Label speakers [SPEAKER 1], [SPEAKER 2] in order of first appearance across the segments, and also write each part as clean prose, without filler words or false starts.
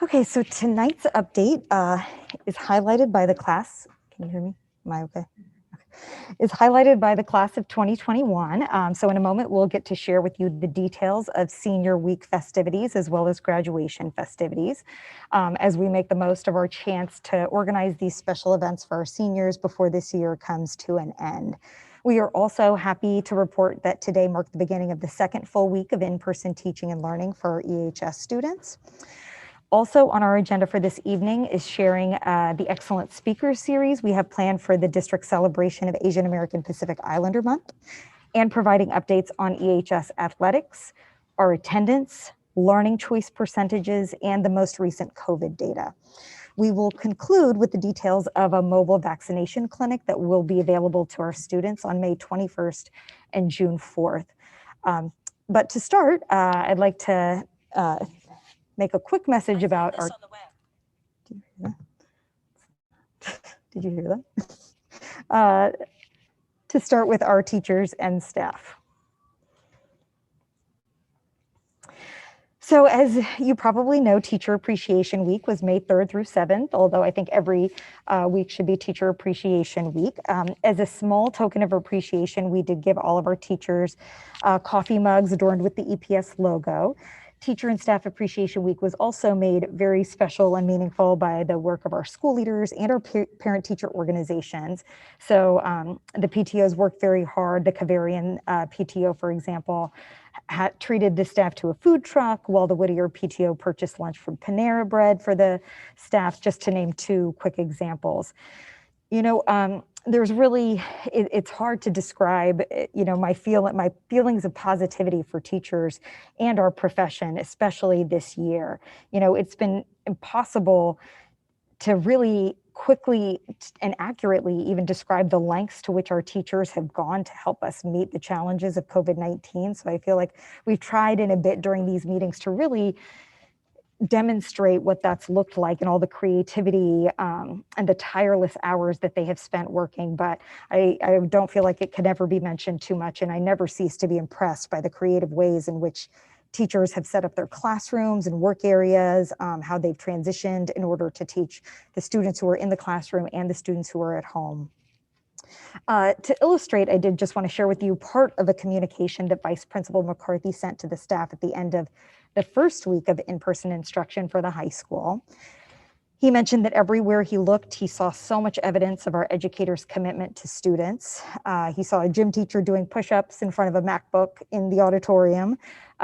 [SPEAKER 1] Okay, so tonight's update is highlighted by the class. Can you hear me? Am I okay? Is highlighted by the class of 2021. So in a moment, we'll get to share with you the details of senior week festivities as well as graduation festivities as we make the most of our chance to organize these special events for our seniors before this year comes to an end. We are also happy to report that today marked the beginning of the second full week of in-person teaching and learning for our EHS students. Also on our agenda for this evening is sharing the Excellent Speakers series we have planned for the district celebration of Asian American Pacific Islander Month, and providing updates on EHS athletics, our attendance, learning choice percentages, and the most recent COVID data. We will conclude with the details of a mobile vaccination clinic that will be available to our students on May 21st and June 4th. But to start, I'd like to make a quick message about our. Did you hear that? To start with our teachers and staff. So as you probably know, Teacher Appreciation Week was May 3rd through 7th, although I think every week should be Teacher Appreciation Week. As a small token of appreciation, we did give all of our teachers coffee mugs adorned with the EPS logo. Teacher and Staff Appreciation Week was also made very special and meaningful by the work of our school leaders and our parent-teacher organizations. So the PTOs worked very hard. The Cavarian PTO, for example, treated the staff to a food truck, while the Whittier PTO purchased lunch from Panera Bread for the staff, just to name two quick examples. You know, there's really, it's hard to describe, you know, my feelings of positivity for teachers and our profession, especially this year. You know, it's been impossible to really quickly and accurately even describe the lengths to which our teachers have gone to help us meet the challenges of COVID-19. So I feel like we've tried in a bit during these meetings to really demonstrate what that's looked like and all the creativity and the tireless hours that they have spent working. But I don't feel like it can ever be mentioned too much. And I never cease to be impressed by the creative ways in which teachers have set up their classrooms and work areas, how they've transitioned in order to teach the students who are in the classroom and the students who are at home. To illustrate, I did just want to share with you part of a communication that Vice Principal McCarthy sent to the staff at the end of the first week of in-person instruction for the high school. He mentioned that everywhere he looked, he saw so much evidence of our educators' commitment to students. He saw a gym teacher doing push-ups in front of a MacBook in the auditorium,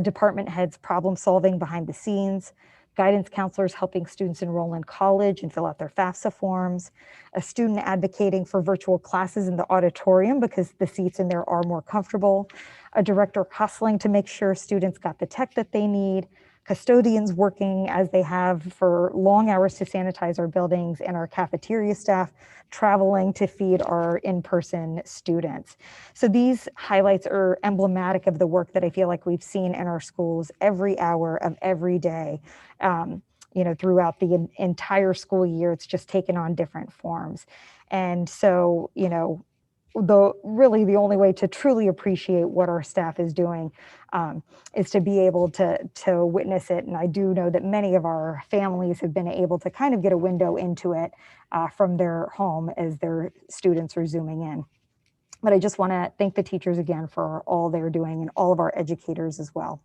[SPEAKER 1] department heads problem solving behind the scenes, guidance counselors helping students enroll in college and fill out their FAFSA forms, a student advocating for virtual classes in the auditorium because the seats in there are more comfortable, a director hustling to make sure students got the tech that they need, custodians working as they have for long hours to sanitize our buildings, and our cafeteria staff traveling to feed our in-person students. So these highlights are emblematic of the work that I feel like we've seen in our schools every hour of every day. You know, throughout the entire school year, it's just taken on different forms. And so, you know, really the only way to truly appreciate what our staff is doing is to be able to witness it. And I do know that many of our families have been able to kind of get a window into it from their home as their students are zooming in. But I just want to thank the teachers again for all they're doing, and all of our educators as well.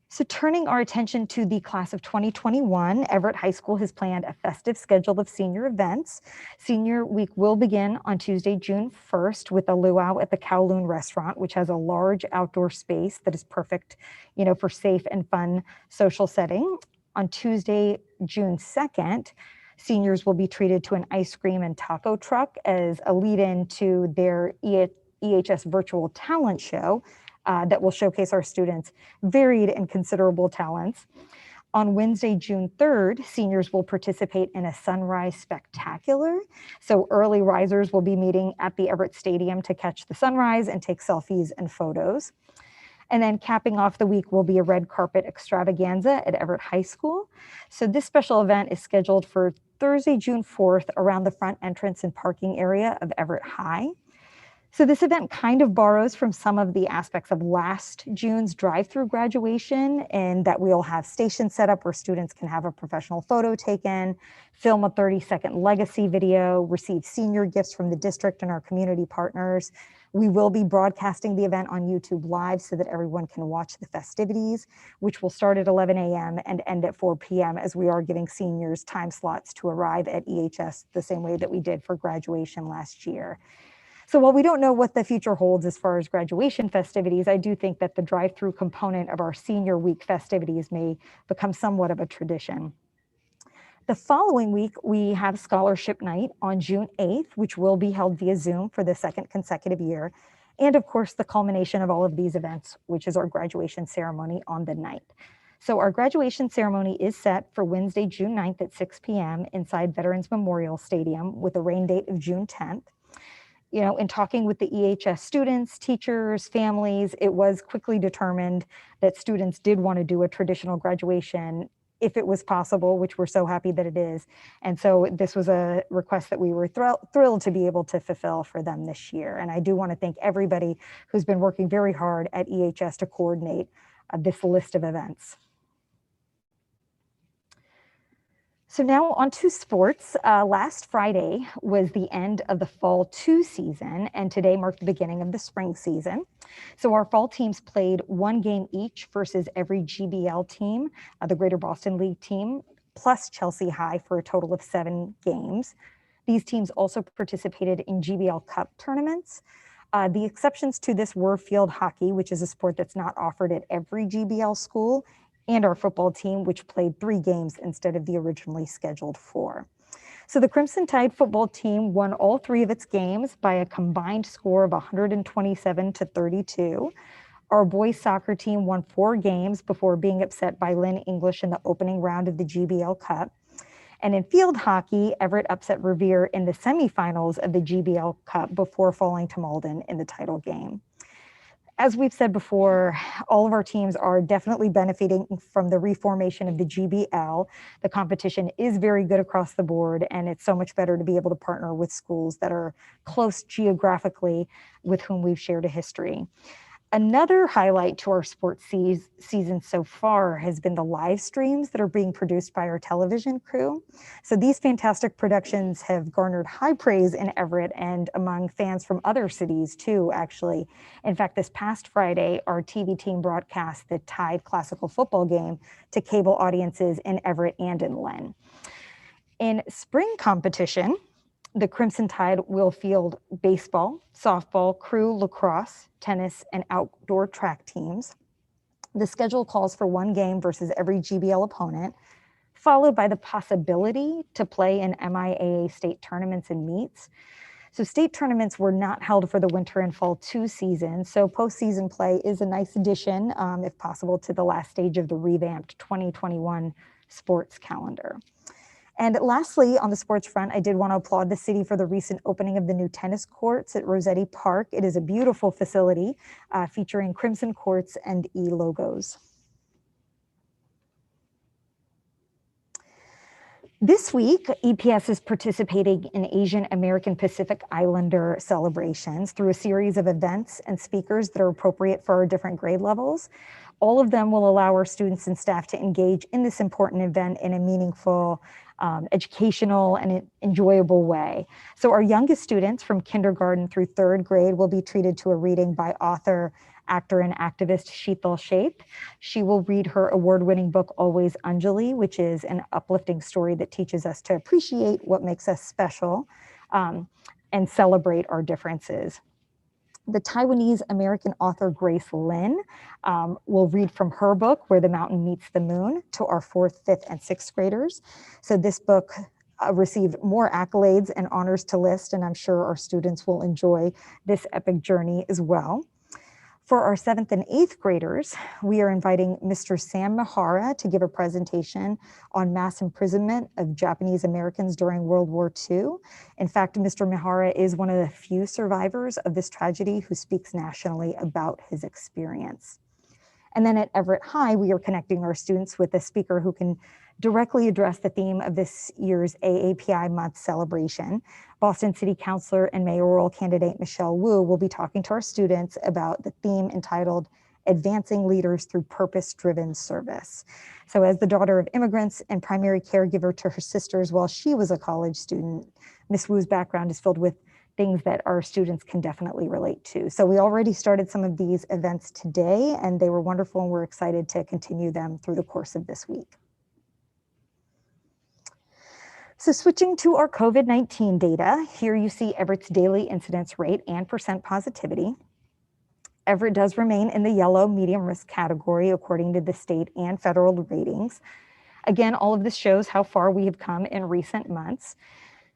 [SPEAKER 1] So turning our attention to the class of 2021, Everett High School has planned a festive schedule of senior events. Senior week will begin on Tuesday, June 1st with a luau at the Kowloon restaurant, which has a large outdoor space that is perfect, you know, for safe and fun social setting. On Tuesday, June 2nd, seniors will be treated to an ice cream and taco truck as a lead-in to their EHS virtual talent show that will showcase our students' varied and considerable talents. On Wednesday, June 3rd, seniors will participate in a sunrise spectacular. So early risers will be meeting at the Everett Stadium to catch the sunrise and take selfies and photos. And then capping off the week will be a red carpet extravaganza at Everett High School. So this special event is scheduled for Thursday, June 4th around the front entrance and parking area of Everett High. So this event kind of borrows from some of the aspects of last June's drive-through graduation, in that we'll have stations set up where students can have a professional photo taken, film a 30-second legacy video, receive senior gifts from the district and our community partners. We will be broadcasting the event on YouTube Live so that everyone can watch the festivities, which will start at 11 a.m. and end at 4 p.m. as we are giving seniors time slots to arrive at EHS the same way that we did for graduation last year. So while we don't know what the future holds as far as graduation festivities, I do think that the drive-through component of our senior week festivities may become somewhat of a tradition. The following week, we have Scholarship Night on June 8th, which will be held via Zoom for the second consecutive year. And of course, the culmination of all of these events, which is our graduation ceremony on the 9th. So our graduation ceremony is set for Wednesday, June 9th at 6 p.m. inside Veterans Memorial Stadium with a rain date of June 10th. You know, in talking with the EHS students, teachers, families, it was quickly determined that students did want to do a traditional graduation if it was possible, which we're so happy that it is. And so this was a request that we were thrilled to be able to fulfill for them this year. And I do want to thank everybody who's been working very hard at EHS to coordinate this list of events. So now on to sports. Last Friday was the end of the fall 2 season, and today marked the beginning of the spring season. So our fall teams played one game each versus every GBL team, the Greater Boston League team, plus Chelsea High for a total of 7 games. These teams also participated in GBL Cup tournaments. The exceptions to this were field hockey, which is a sport that's not offered at every GBL school, and our football team, which played 3 games instead of the originally scheduled 4. So the Crimson Tide football team won all 3 of its games by a combined score of 127-32. Our boys soccer team won 4 games before being upset by Lynn English in the opening round of the GBL Cup. And in field hockey, Everett upset Revere in the semifinals of the GBL Cup before falling to Malden in the title game. As we've said before, all of our teams are definitely benefiting from the reformation of the GBL. The competition is very good across the board, and it's so much better to be able to partner with schools that are close geographically with whom we've shared a history. Another highlight to our sports season so far has been the live streams that are being produced by our television crew. So these fantastic productions have garnered high praise in Everett and among fans from other cities too, actually. In fact, this past Friday, our TV team broadcast the Tide Classical football game to cable audiences in Everett and in Len. In spring competition, the Crimson Tide will field baseball, softball, crew, lacrosse, tennis, and outdoor track teams. The schedule calls for 1 game versus every GBL opponent, followed by the possibility to play in MIAA state tournaments and meets. So state tournaments were not held for the winter and fall 2 seasons, so postseason play is a nice addition, if possible, to the last stage of the revamped 2021 sports calendar. And lastly, on the sports front, I did want to applaud the city for the recent opening of the new tennis courts at Rossetti Park. It is a beautiful facility featuring crimson courts and E logos. This week, EPS is participating in Asian American Pacific Islander celebrations through a series of events and speakers that are appropriate for our different grade levels. All of them will allow our students and staff to engage in this important event in a meaningful, educational, and enjoyable way. So our youngest students from kindergarten through 3rd grade will be treated to a reading by author, actor, and activist Sheetal Shape. She will read her award-winning book, Always Anjali, which is an uplifting story that teaches us to appreciate what makes us special and celebrate our differences. The Taiwanese American author Grace Lin will read from her book, Where the Mountain Meets the Moon, to our 4th, 5th, and 6th graders. So this book received more accolades and honors to list, and I'm sure our students will enjoy this epic journey as well. For our 7th and 8th graders, we are inviting Mr. Sam Mihara to give a presentation on mass imprisonment of Japanese Americans during World War II. In fact, Mr. Mihara is one of the few survivors of this tragedy who speaks nationally about his experience. And then at Everett High, we are connecting our students with a speaker who can directly address the theme of this year's AAPI month celebration. Boston City Councilor and mayoral candidate Michelle Wu will be talking to our students about the theme entitled Advancing Leaders Through Purpose-Driven Service. So as the daughter of immigrants and primary caregiver to her sisters while she was a college student, Ms. Wu's background is filled with things that our students can definitely relate to. So we already started some of these events today, and they were wonderful, and we're excited to continue them through the course of this week. So switching to our COVID-19 data, here you see Everett's daily incidence rate and percent positivity. Everett does remain in the yellow medium risk category according to the state and federal ratings. Again, all of this shows how far we have come in recent months.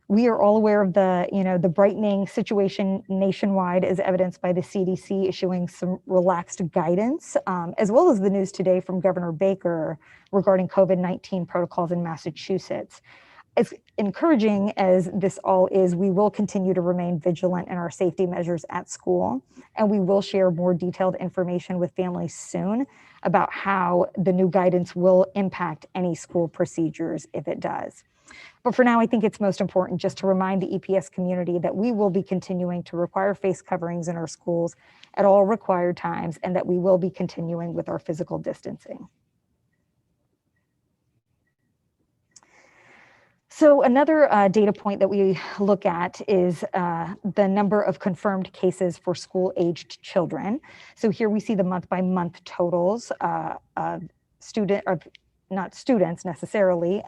[SPEAKER 1] We are all aware of the brightening situation nationwide as evidenced by the CDC issuing some relaxed guidance, as well as the news today from Governor Baker regarding COVID-19 protocols in Massachusetts. As encouraging as this all is, we will continue to remain vigilant in our safety measures at school, and we will share more detailed information with families soon about how the new guidance will impact any school procedures if it does. But for now, I think it's most important just to remind the EPS community that we will be continuing to require face coverings in our schools at all required times, and that we will be continuing with our physical distancing. So another data point that we look at is the number of confirmed cases for school-aged children. So here we see the month-by-month totals of not students necessarily,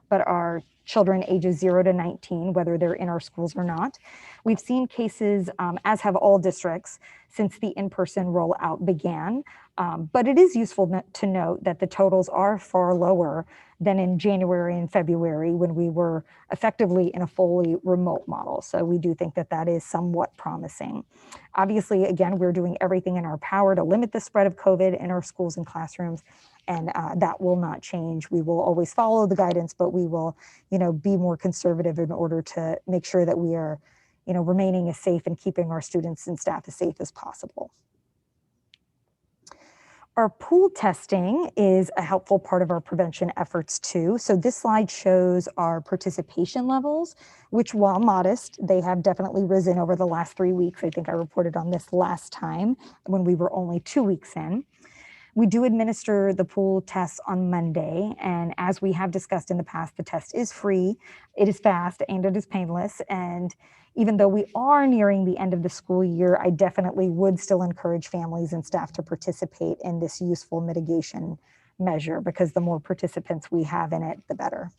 [SPEAKER 1] but our children ages 0 to 19, whether they're in our schools or not. We've seen cases, as have all districts, since the in-person rollout began. But it is useful to note that the totals are far lower than in January and February when we were effectively in a fully remote model. So we do think that that is somewhat promising. Obviously, again, we're doing everything in our power to limit the spread of COVID in our schools and classrooms, and that will not change. We will always follow the guidance, but we will, be more conservative in order to make sure that we are, remaining as safe and keeping our students and staff as safe as possible. Our pool testing is a helpful part of our prevention efforts too. So this slide shows our participation levels, which while modest, they have definitely risen over the last 3 weeks. I think I reported on this last time when we were only 2 weeks in. We do administer the pool tests on Monday, and as we have discussed in the past, the test is free, it is fast, and it is painless. And even though we are nearing the end of the school year, I definitely would still encourage families and staff to participate in this useful mitigation measure, because the more participants we have in it, the better.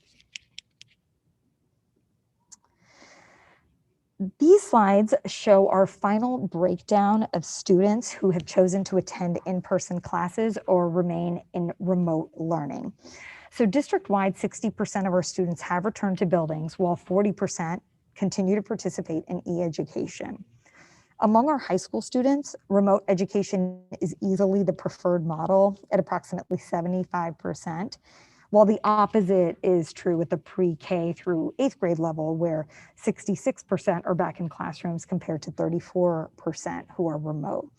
[SPEAKER 1] These slides show our final breakdown of students who have chosen to attend in-person classes or remain in remote learning. So district-wide, 60% of our students have returned to buildings, while 40% continue to participate in e-education. Among our high school students, remote education is easily the preferred model at approximately 75%. While the opposite is true with the pre-K through 8th grade level, where 66% are back in classrooms compared to 34% who are remote.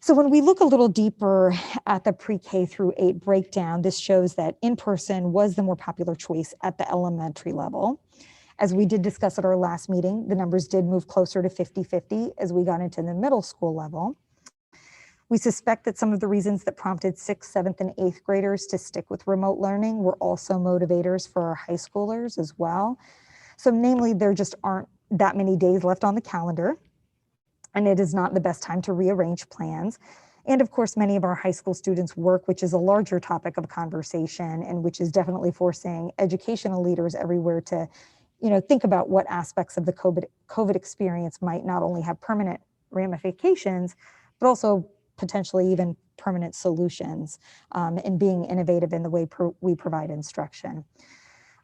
[SPEAKER 1] So when we look a little deeper at the pre-K through 8 breakdown, this shows that in-person was the more popular choice at the elementary level. As we did discuss at our last meeting, the numbers did move closer to 50-50 as we got into the middle school level. We suspect that some of the reasons that prompted 6th, 7th, and 8th graders to stick with remote learning were also motivators for our high schoolers as well. So namely, there just aren't that many days left on the calendar, and it is not the best time to rearrange plans. And of course, many of our high school students work, which is a larger topic of conversation and which is definitely forcing educational leaders everywhere to think about what aspects of the COVID experience might not only have permanent ramifications, but also potentially even permanent solutions in being innovative in the way we provide instruction.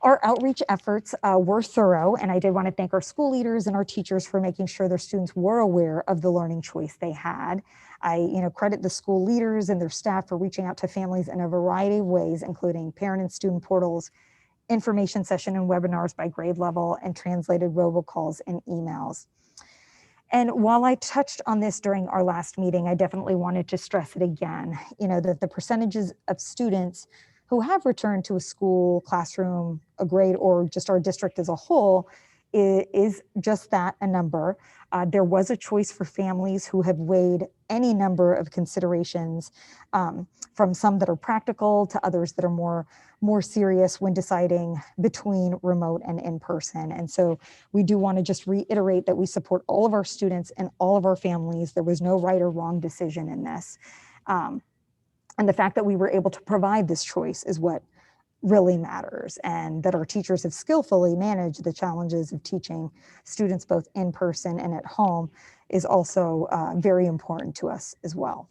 [SPEAKER 1] Our outreach efforts were thorough, and I did want to thank our school leaders and our teachers for making sure their students were aware of the learning choice they had. I credit the school leaders and their staff for reaching out to families in a variety of ways, including parent and student portals, information session and webinars by grade level, and translated robocalls and emails. And while I touched on this during our last meeting, I definitely wanted to stress it again, that the percentages of students who have returned to a school, classroom, a grade, or just our district as a whole is just that, a number. There was a choice for families who have weighed any number of considerations, from some that are practical to others that are more serious when deciding between remote and in-person. And so we do want to just reiterate that we support all of our students and all of our families. There was no right or wrong decision in this. And the fact that we were able to provide this choice is what really matters, and that our teachers have skillfully managed the challenges of teaching students both in person and at home is also very important to us as well.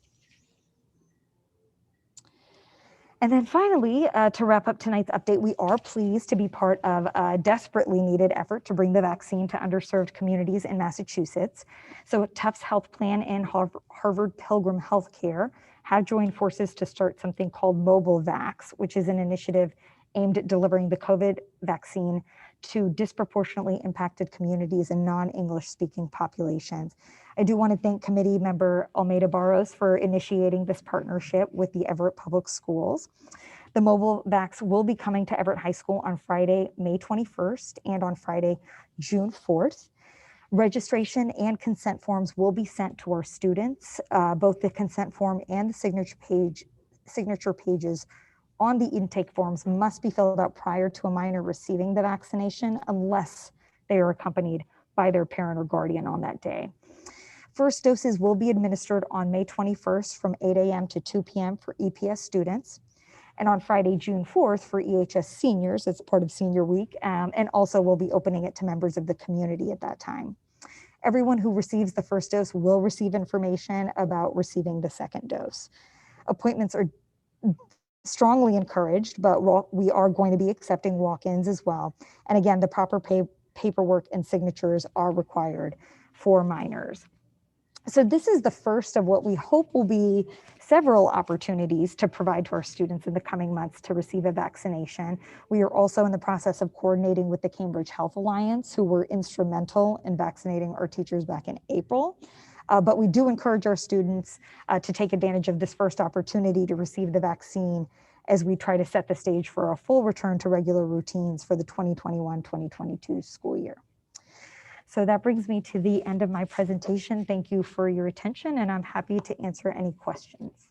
[SPEAKER 1] And then finally, to wrap up tonight's update, we are pleased to be part of a desperately needed effort to bring the vaccine to underserved communities in Massachusetts. So Tufts Health Plan and Harvard Pilgrim Healthcare have joined forces to start something called Mobile Vax, which is an initiative aimed at delivering the COVID vaccine to disproportionately impacted communities and non-English speaking populations. I do want to thank committee member Almeida Barros for initiating this partnership with the Everett Public Schools. The Mobile Vax will be coming to Everett High School on Friday, May 21st and on Friday, June 4th. Registration and consent forms will be sent to our students. Both the consent form and the signature pages on the intake forms must be filled out prior to a minor receiving the vaccination unless they are accompanied by their parent or guardian on that day. First doses will be administered on May 21st from 8 a.m. to 2 p.m. for EPS students, and on Friday, June 4th for EHS seniors. It's part of senior week, and also we'll be opening it to members of the community at that time. Everyone who receives the first dose will receive information about receiving the second dose. Appointments are strongly encouraged, but we are going to be accepting walk-ins as well. And again, the proper paperwork and signatures are required for minors. So this is the first of what we hope will be several opportunities to provide to our students in the coming months to receive a vaccination. We are also in the process of coordinating with the Cambridge Health Alliance, who were instrumental in vaccinating our teachers back in April. But we do encourage our students to take advantage of this first opportunity to receive the vaccine as we try to set the stage for a full return to regular routines for the 2021-2022 school year. So that brings me to the end of my presentation. Thank you for your attention, and I'm happy to answer any questions.